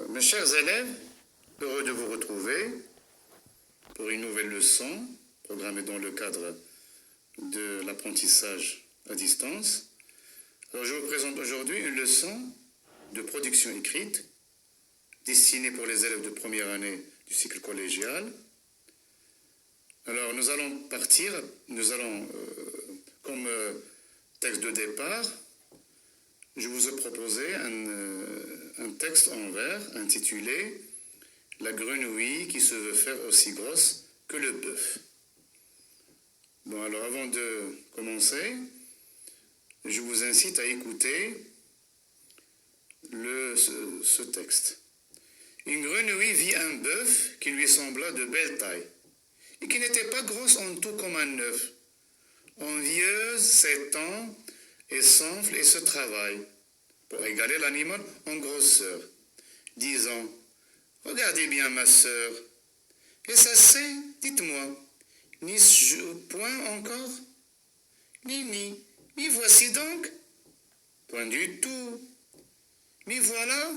Mes chers élèves, heureux de vous retrouver pour une nouvelle leçon programmée dans le cadre de l'apprentissage à distance. Alors, je vous présente aujourd'hui une leçon de production écrite destinée pour les élèves de première année du cycle collégial. Alors, nous allons comme texte de départ, je vous ai proposé un texte en vers intitulé « La grenouille qui se veut faire aussi grosse que le bœuf ». Bon, alors avant de commencer, je vous incite à écouter ce texte. Une grenouille vit un bœuf qui lui sembla de belle taille et qui n'était pas grosse en tout comme un œuf. Envieuse s'étend et s'enfle et se travaille pour égaler l'animal en grosseur, disant « Regardez bien ma sœur, est-ce assez, dites-moi, n'y-je point encore? Ni, m'y voici donc? Point du tout. M'y voilà?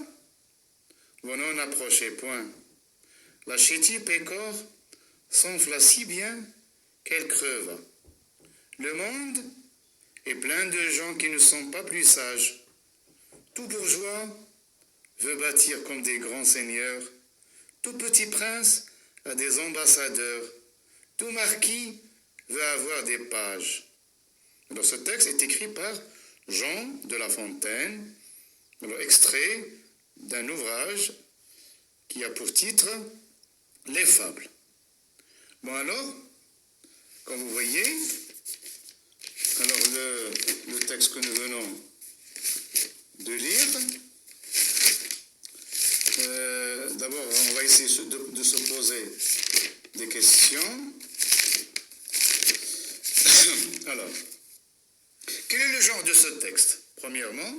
Vous n'en approchez point. La chétive pécore s'enfla si bien qu'elle creva. Le monde est plein de gens qui ne sont pas plus sages. Tout bourgeois veut bâtir comme des grands seigneurs. Tout petit prince a des ambassadeurs. Tout marquis veut avoir des pages. Alors, ce texte est écrit par Jean de La Fontaine, extrait d'un ouvrage qui a pour titre « Les fables ». Bon alors, comme vous voyez, alors le texte que nous venons de lire, d'abord on va essayer de se poser des questions. Alors, quel est le genre de ce texte? Premièrement,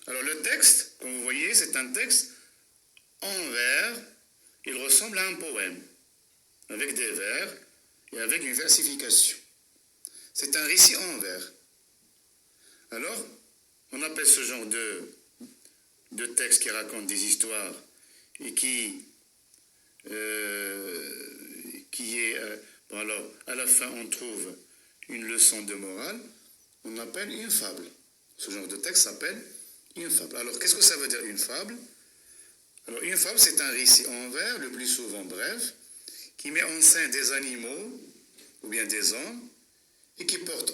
alors le texte, comme vous voyez, c'est un texte en vers, il ressemble à un poème, avec des vers et avec une versification. C'est un récit en vers. Alors, on appelle ce genre de texte qui raconte des histoires et qui est... alors, à la fin, on trouve une leçon de morale, on appelle une fable. Ce genre de texte s'appelle une fable. Alors, qu'est-ce que ça veut dire une fable? Alors, une fable, c'est un récit en vers, le plus souvent bref, qui met en scène des animaux ou bien des hommes et qui porte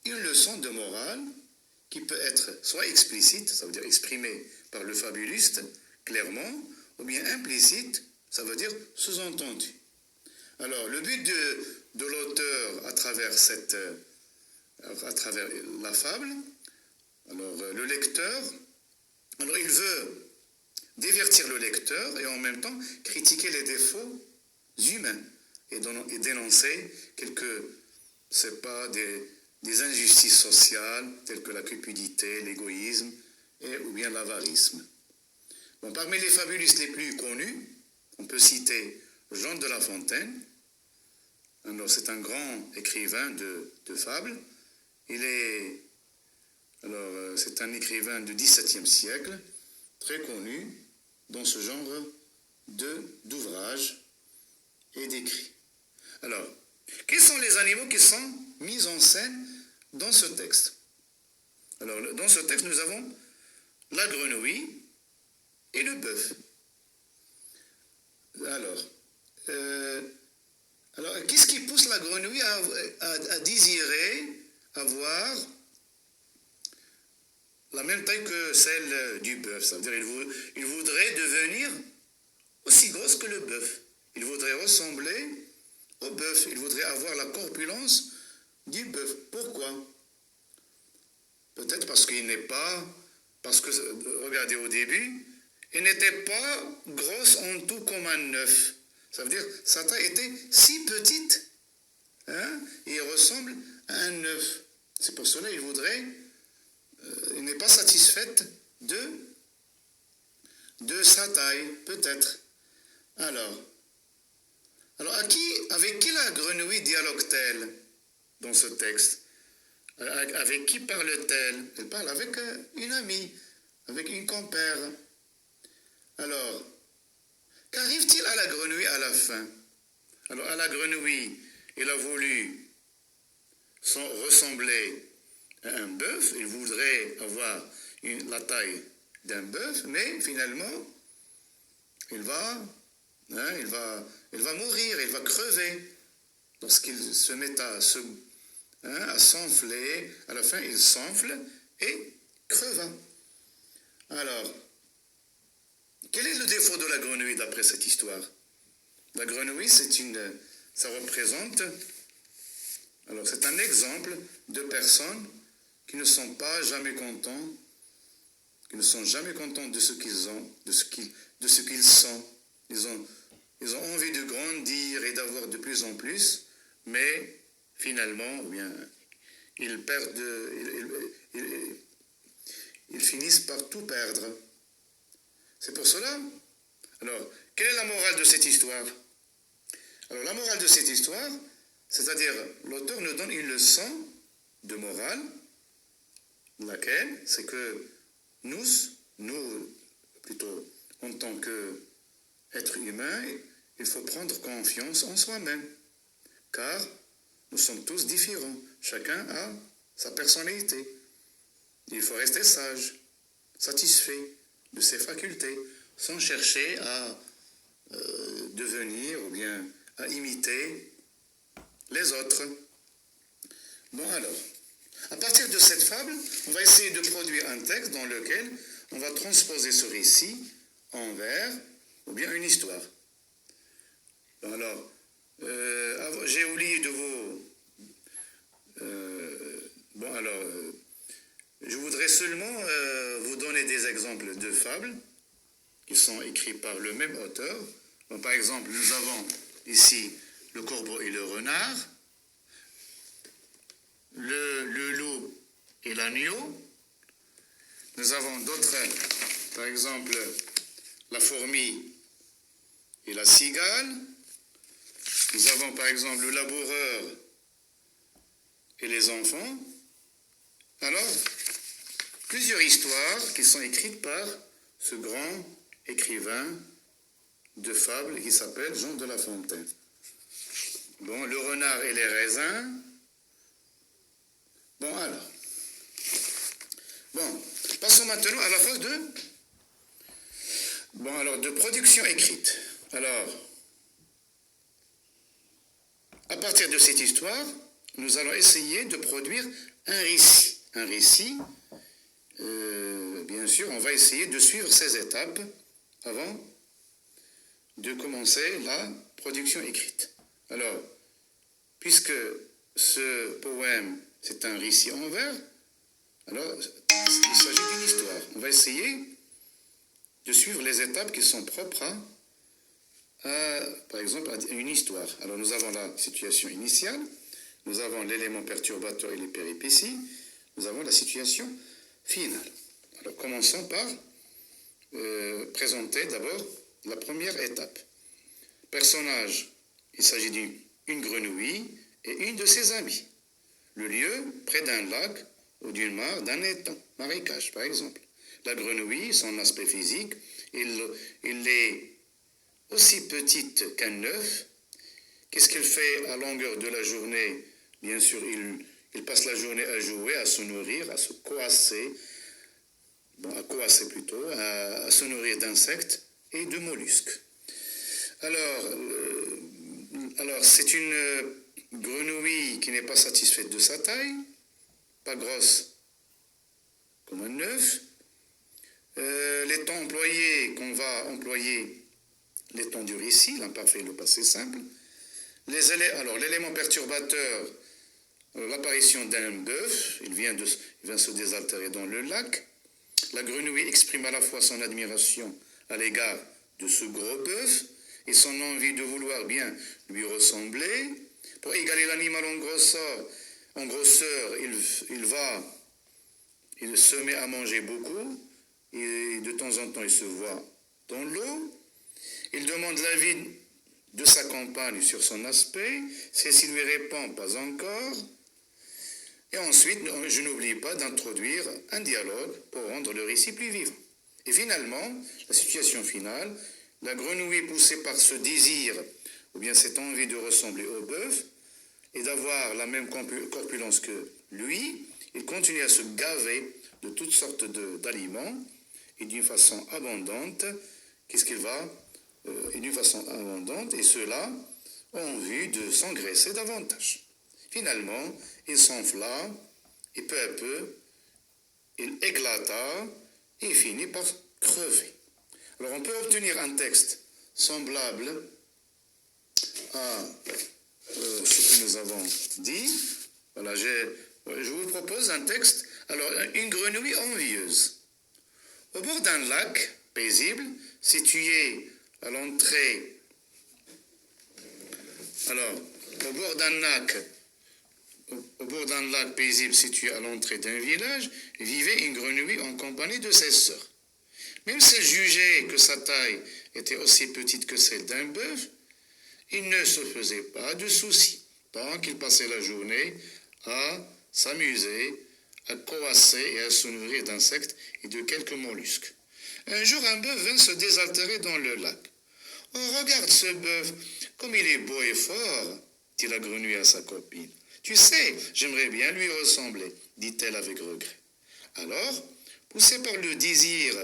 une leçon de morale qui peut être soit explicite, ça veut dire exprimée par le fabuliste clairement, ou bien implicite, ça veut dire sous-entendu. Alors, le but de l'auteur à travers la fable, alors le lecteur, alors il veut divertir le lecteur et en même temps critiquer les défauts humains et dénoncer des injustices sociales telles que la cupidité, l'égoïsme ou bien l'avarisme. Bon, parmi les fabulistes les plus connus, on peut citer Jean de La Fontaine. Alors, c'est un grand écrivain de fables. C'est un écrivain du XVIIe siècle, très connu dans ce genre d'ouvrages et d'écrits. Alors, quels sont les animaux qui sont mis en scène dans ce texte? Alors, dans ce texte, nous avons la grenouille et le bœuf. Alors, qu'est-ce qui pousse la grenouille à désirer avoir la même taille que celle du bœuf? Ça veut dire il voudrait devenir aussi grosse que le bœuf. Il voudrait ressembler au bœuf. Il voudrait avoir la corpulence du bœuf. Pourquoi? Peut-être parce que, regardez au début, il n'était pas grosse en tout comme un œuf. Ça veut dire sa taille était si petite, et il ressemble à un œuf. C'est pour cela il n'est pas satisfait de sa taille, peut-être. Alors, avec qui la grenouille dialogue-t-elle dans ce texte? Avec qui parle-t-elle? Elle parle avec une amie, avec une compère. Alors, qu'arrive-t-il à la grenouille à la fin? Alors, à la grenouille, il a voulu ressembler à un bœuf, il voudrait avoir la taille d'un bœuf, mais finalement, il va mourir, il va crever. Lorsqu'il se met à s'enfler, à la fin, il s'enfle et creva. Alors, quel est le défaut de la grenouille d'après cette histoire? La grenouille, ça représente, alors c'est un exemple de personnes qui ne sont pas jamais contents, qui ne sont jamais contents de ce qu'ils ont, de ce qu'ils sont. Ils ont envie de grandir et d'avoir de plus en plus, mais finalement, ils perdent, ils finissent par tout perdre. C'est pour cela. Alors, quelle est la morale de cette histoire? Alors, la morale de cette histoire, c'est-à-dire, l'auteur nous donne une leçon de morale, laquelle, c'est que nous, plutôt, en tant qu'êtres humains, il faut prendre confiance en soi-même, car nous sommes tous différents. Chacun a sa personnalité. Il faut rester sage, satisfait de ses facultés, sans chercher à devenir ou bien à imiter les autres. Bon alors, à partir de cette fable, on va essayer de produire un texte dans lequel on va transposer ce récit en vers ou bien une histoire. Alors, j'ai oublié de vous... je voudrais seulement vous donner des exemples de fables qui sont écrits par le même auteur. Bon, par exemple, nous avons ici le corbeau et le renard, le loup et l'agneau. Nous avons d'autres, par exemple, la fourmi et la cigale. Nous avons par exemple le laboureur et les enfants. Alors, plusieurs histoires qui sont écrites par ce grand écrivain de fables qui s'appelle Jean de La Fontaine. Bon, le renard et les raisins. Bon, alors. Bon, passons maintenant à la phase de production écrite. Alors, à partir de cette histoire, nous allons essayer de produire un récit. Un récit, bien sûr, on va essayer de suivre ces étapes avant de commencer la production écrite. Alors, puisque ce poème, c'est un récit en vers, alors il s'agit d'une histoire. On va essayer de suivre les étapes qui sont propres par exemple, à une histoire. Alors, nous avons la situation initiale, nous avons l'élément perturbateur et les péripéties, nous avons la situation finale. Alors, commençons par présenter d'abord la première étape. Personnage, il s'agit d'une grenouille et une de ses amies. Le lieu, près d'un lac ou d'une mare, d'un étang, marécage par exemple. La grenouille, son aspect physique, il est aussi petite qu'un œuf. Qu'est-ce qu'elle fait à longueur de la journée? Bien sûr, il passe la journée à jouer, à se nourrir, à se coasser, à se nourrir d'insectes et de mollusques. Alors c'est une grenouille qui n'est pas satisfaite de sa taille, pas grosse comme un œuf. Les temps employés qu'on va employer, les temps du récit, l'imparfait et le passé simple. Alors, l'élément perturbateur, l'apparition d'un bœuf, il vient se désaltérer dans le lac. La grenouille exprime à la fois son admiration à l'égard de ce gros bœuf et son envie de vouloir bien lui ressembler. Pour égaler l'animal en grosseur, il se met à manger beaucoup et de temps en temps il se voit dans l'eau. Il demande l'avis de sa compagne sur son aspect. Celle-ci lui répond pas encore. Et ensuite, je n'oublie pas d'introduire un dialogue pour rendre le récit plus vivant. Et finalement, la situation finale, la grenouille poussée par ce désir, ou bien cette envie de ressembler au bœuf, et d'avoir la même corpulence que lui, il continue à se gaver de toutes sortes d'aliments, et d'une façon abondante, qu'est-ce qu'il va et d'une façon abondante, et ceux-là ont envie de s'engraisser davantage. Finalement, il s'enfla, et peu à peu, il éclata, et finit par crever. Alors on peut obtenir un texte semblable à ce que nous avons dit. Voilà, je vous propose un texte. Alors, une grenouille envieuse. Au bord d'un lac paisible, situé à l'entrée. Alors, au bord d'un lac paisible situé à l'entrée d'un village, vivait une grenouille en compagnie de ses sœurs. Même si elle jugeait que sa taille était aussi petite que celle d'un bœuf, il ne se faisait pas de soucis, tant qu'il passait la journée à s'amuser, à coasser et à se nourrir d'insectes et de quelques mollusques. Un jour, un bœuf vint se désaltérer dans le lac. « Oh, regarde ce bœuf, comme il est beau et fort, dit la grenouille à sa copine. Tu sais, j'aimerais bien lui ressembler, dit-elle avec regret. Alors, poussée par le désir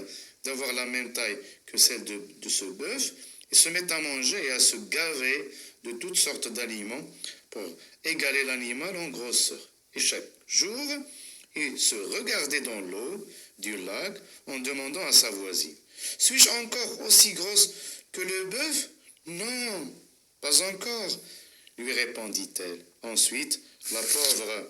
d'avoir la même taille que celle de ce bœuf, il se met à manger et à se gaver de toutes sortes d'aliments pour égaler l'animal en grosseur. Et chaque jour, il se regardait dans l'eau du lac en demandant à sa voisine, « Suis-je encore aussi grosse que le bœuf ?»« Non, pas encore, » lui répondit-elle. Ensuite, la pauvre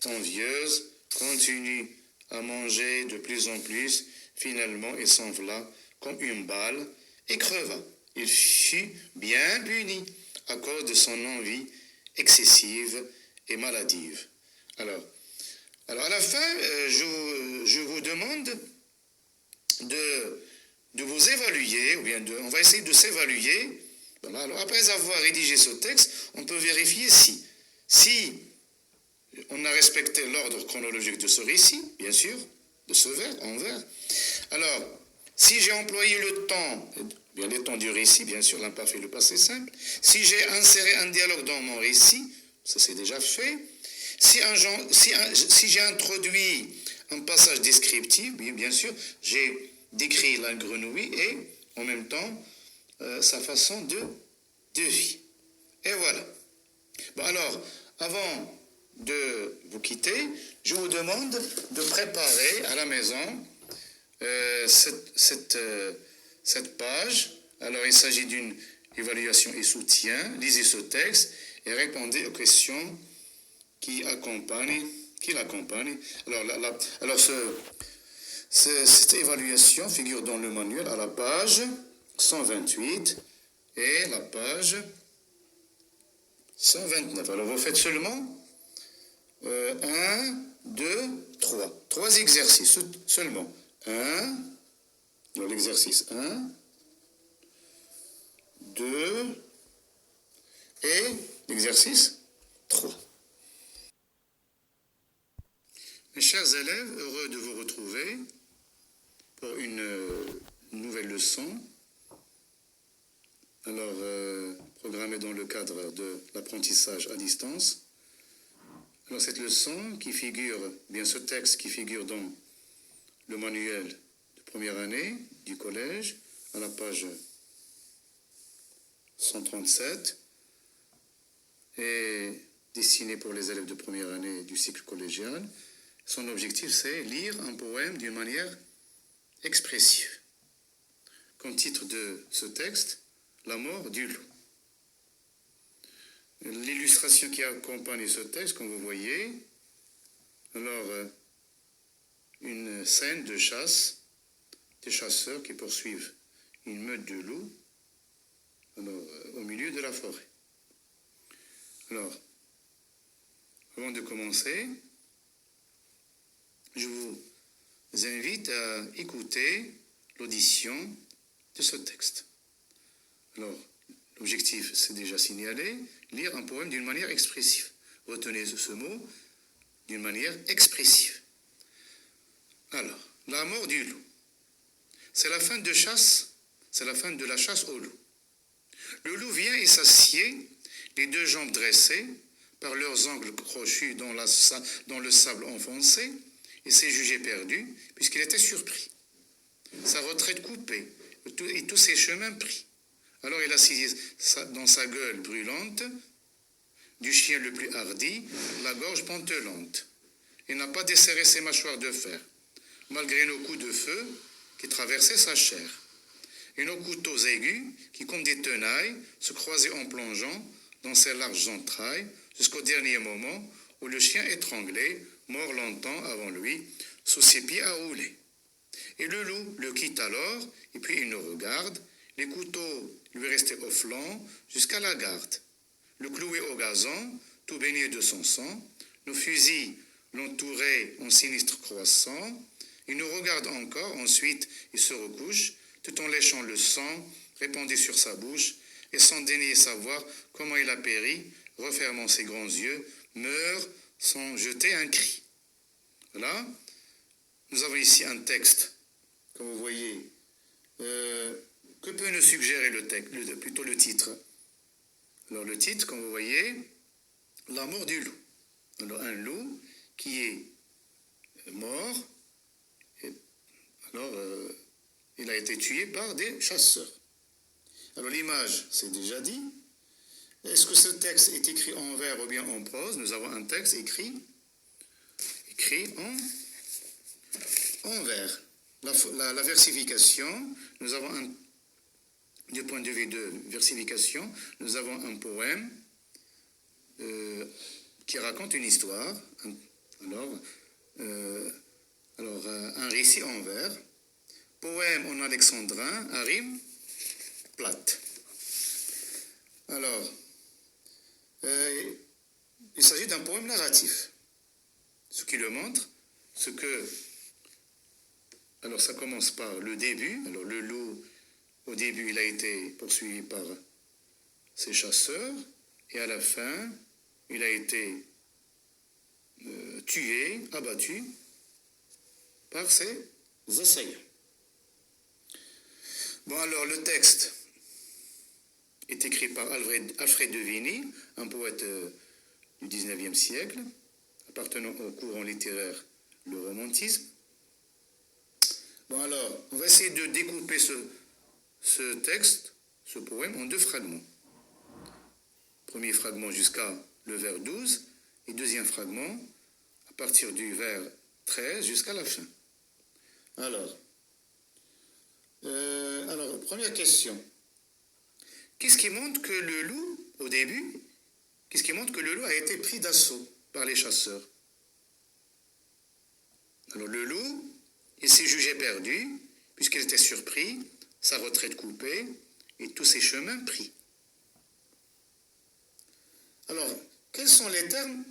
envieuse continue à manger de plus en plus. Finalement, il s'enfla comme une balle et creva. Il fut bien puni à cause de son envie excessive et maladive. Alors à la fin, je vous demande de vous évaluer, ou bien on va essayer de s'évaluer. Voilà. Alors après avoir rédigé ce texte, on peut vérifier si on a respecté l'ordre chronologique de ce récit, bien sûr, de ce vers. Alors, si j'ai employé le temps, bien les temps du récit, bien sûr, l'imparfait, le passé simple, si j'ai inséré un dialogue dans mon récit, ça c'est déjà fait, si j'ai introduit un passage descriptif, bien sûr, j'ai décrit la grenouille et en même temps sa façon de vie. Et voilà. Bon alors, avant de vous quitter, je vous demande de préparer à la maison cette page. Alors, il s'agit d'une évaluation et soutien. Lisez ce texte et répondez aux questions qui l'accompagnent. Alors cette évaluation figure dans le manuel à la page 128 et la page 129. Alors, vous faites seulement 1, 2, 3. 3 exercices seulement. 1, dans l'exercice 1, 2, et l'exercice 3. Mes chers élèves, heureux de vous retrouver pour une nouvelle leçon. Alors, programmée dans le cadre de l'apprentissage à distance. Alors, cette leçon qui figure, bien ce texte qui figure dans le manuel de première année du collège, à la page 137, est destiné pour les élèves de première année du cycle collégial. Son objectif, c'est lire un poème d'une manière expressive. Comme titre de ce texte, La mort du loup. L'illustration qui accompagne ce texte, comme vous voyez, alors une scène de chasse, des chasseurs qui poursuivent une meute de loups alors, au milieu de la forêt. Alors, avant de commencer, je vous invite à écouter l'audition de ce texte. Alors, l'objectif, c'est déjà signalé, lire un poème d'une manière expressive. Retenez ce mot, d'une manière expressive. Alors, la mort du loup. c'est la fin de chasse, c'est la fin de la chasse au loup. Le loup vient et s'assied, les deux jambes dressées, par leurs angles crochus dans le sable enfoncé, et s'est jugé perdu, puisqu'il était surpris. Sa retraite coupée, et tous ses chemins pris. Alors il a saisi dans sa gueule brûlante, du chien le plus hardi, la gorge pantelante. Il n'a pas desserré ses mâchoires de fer, malgré nos coups de feu qui traversaient sa chair. Et nos couteaux aigus, qui comme des tenailles, se croisaient en plongeant dans ses larges entrailles, jusqu'au dernier moment où le chien étranglé, mort longtemps avant lui, sous ses pieds à rouler. Et le loup le quitte alors, et puis il nous regarde, les couteaux lui restaient au flanc jusqu'à la garde. Le cloué au gazon, tout baigné de son sang, nos fusils l'entouraient en sinistre croissant. Il nous regarde encore, ensuite il se recouche, tout en léchant le sang répandu sur sa bouche, et sans daigner savoir comment il a péri, refermant ses grands yeux, meurt sans jeter un cri. Voilà, nous avons ici un texte, comme vous voyez. Que peut nous suggérer le texte, plutôt le titre? Alors le titre, comme vous voyez, la mort du loup. Alors un loup qui est mort, et alors il a été tué par des chasseurs. Alors l'image, c'est déjà dit. Est-ce que ce texte est écrit en vers ou bien en prose? Nous avons un texte écrit en vers. La versification, nous avons du point de vue de versification, nous avons un poème qui raconte une histoire. Un récit en vers. Poème en alexandrin, à rime plate. Alors, il s'agit d'un poème narratif. Ce qui le montre, alors ça commence par le début. Alors le loup, au début, il a été poursuivi par ses chasseurs, et à la fin, il a été tué, abattu par ses assaillants. Bon, alors le texte est écrit par Alfred de Vigny, un poète du XIXe siècle, appartenant au courant littéraire le romantisme. Bon, alors, on va essayer de découper ce texte, ce poème, en deux fragments. Premier fragment jusqu'à le vers 12, et deuxième fragment à partir du vers 13 jusqu'à la fin. Alors, première question. Qu'est-ce qui montre que le loup, au début, qu'est-ce qui montre que le loup a été pris d'assaut par les chasseurs? Alors le loup, il s'est jugé perdu, puisqu'il était surpris, sa retraite coupée, et tous ses chemins pris. Alors, quels sont les termes,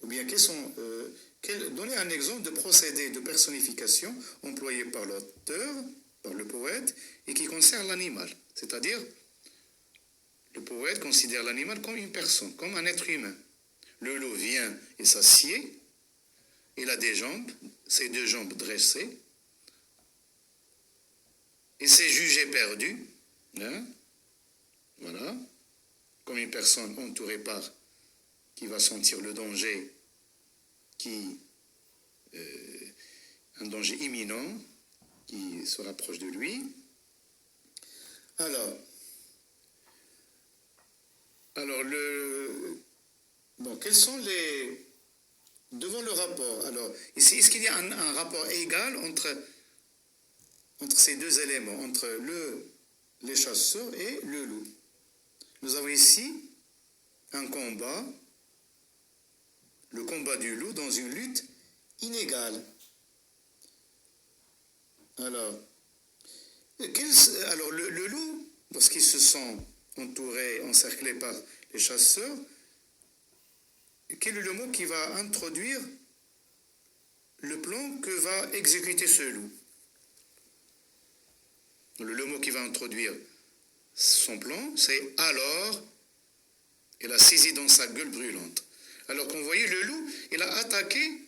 ou bien donnez un exemple de procédé de personnification employé par l'auteur, par le poète, et qui concerne l'animal. C'est-à-dire, le poète considère l'animal comme une personne, comme un être humain. Le loup vient et s'assied, il a des jambes, ses deux jambes dressées, il s'est jugé perdu, hein, voilà, comme une personne entourée par, qui va sentir le danger, un danger imminent, qui se rapproche de lui. Alors quels sont devant le rapport, alors, ici, est-ce qu'il y a un rapport égal entre ces deux éléments, entre les chasseurs et le loup? Nous avons ici un combat, le combat du loup dans une lutte inégale. Alors le loup, lorsqu'il se sent entouré, encerclé par les chasseurs, quel est le mot qui va introduire le plan que va exécuter ce loup? Le mot qui va introduire son plan, c'est « alors », il a saisi dans sa gueule brûlante. Alors qu'on voyait le loup, il a attaqué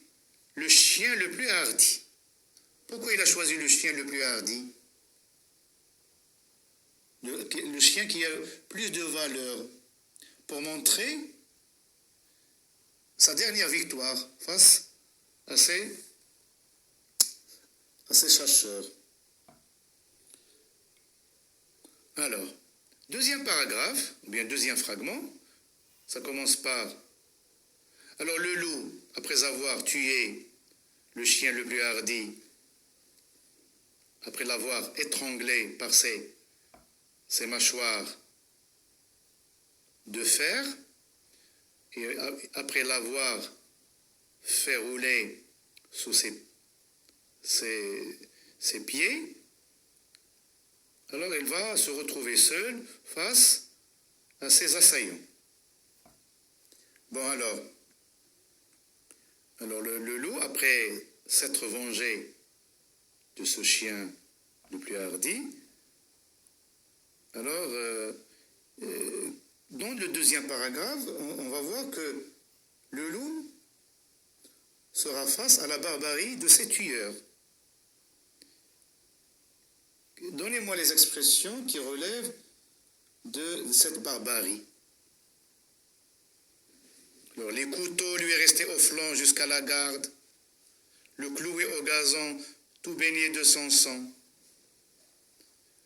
le chien le plus hardi. Pourquoi il a choisi le chien le plus hardi? Le chien qui a plus de valeur pour montrer sa dernière victoire face à ses chasseurs. Alors, deuxième paragraphe, ou bien deuxième fragment, ça commence par: alors le loup, après avoir tué le chien le plus hardi, après l'avoir étranglé par ses mâchoires de fer, et après l'avoir fait rouler sous ses pieds, alors il va se retrouver seul face à ses assaillants. Bon alors le loup, après s'être vengé de ce chien le plus hardi, alors dans le deuxième paragraphe, on va voir que le loup sera face à la barbarie de ses tueurs. Donnez-moi les expressions qui relèvent de cette barbarie. Alors, les couteaux lui restaient au flanc jusqu'à la garde, le cloué au gazon, tout baigné de son sang.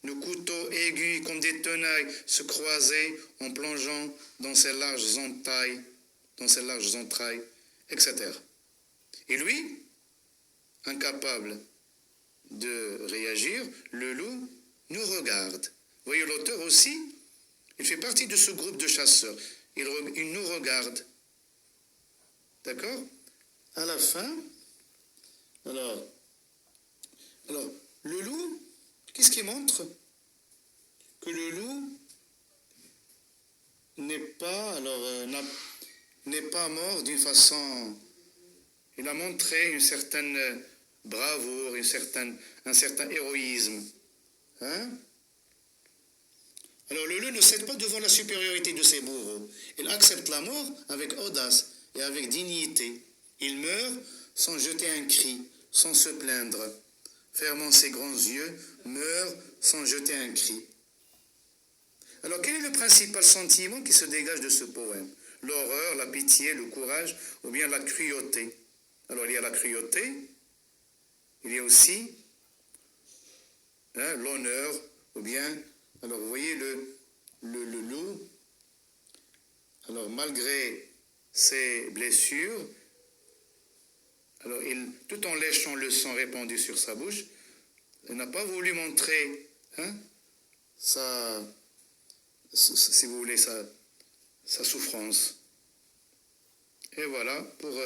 Le couteau aigu comme des tenailles se croisait en plongeant dans ses larges entrailles, etc. Et lui, incapable de réagir, le loup nous regarde. Vous voyez, l'auteur aussi, il fait partie de ce groupe de chasseurs. Il nous regarde. D'accord? À la fin, alors, le loup, qu'est-ce qui montre? Que le loup n'est pas mort d'une façon... Il a montré une certaine bravoure, un certain héroïsme. Hein? Alors le loup ne cède pas devant la supériorité de ses bourreaux. Il accepte la mort avec audace et avec dignité. Il meurt sans jeter un cri, sans se plaindre. Fermant ses grands yeux, meurt sans jeter un cri. Alors quel est le principal sentiment qui se dégage de ce poème? L'horreur, la pitié, le courage ou bien la cruauté? Alors il y a la cruauté, il y a aussi l'honneur, ou bien, alors vous voyez le loup, alors malgré ses blessures, alors tout en léchant le sang répandu sur sa bouche, il n'a pas voulu montrer si vous voulez, sa souffrance. Et voilà pour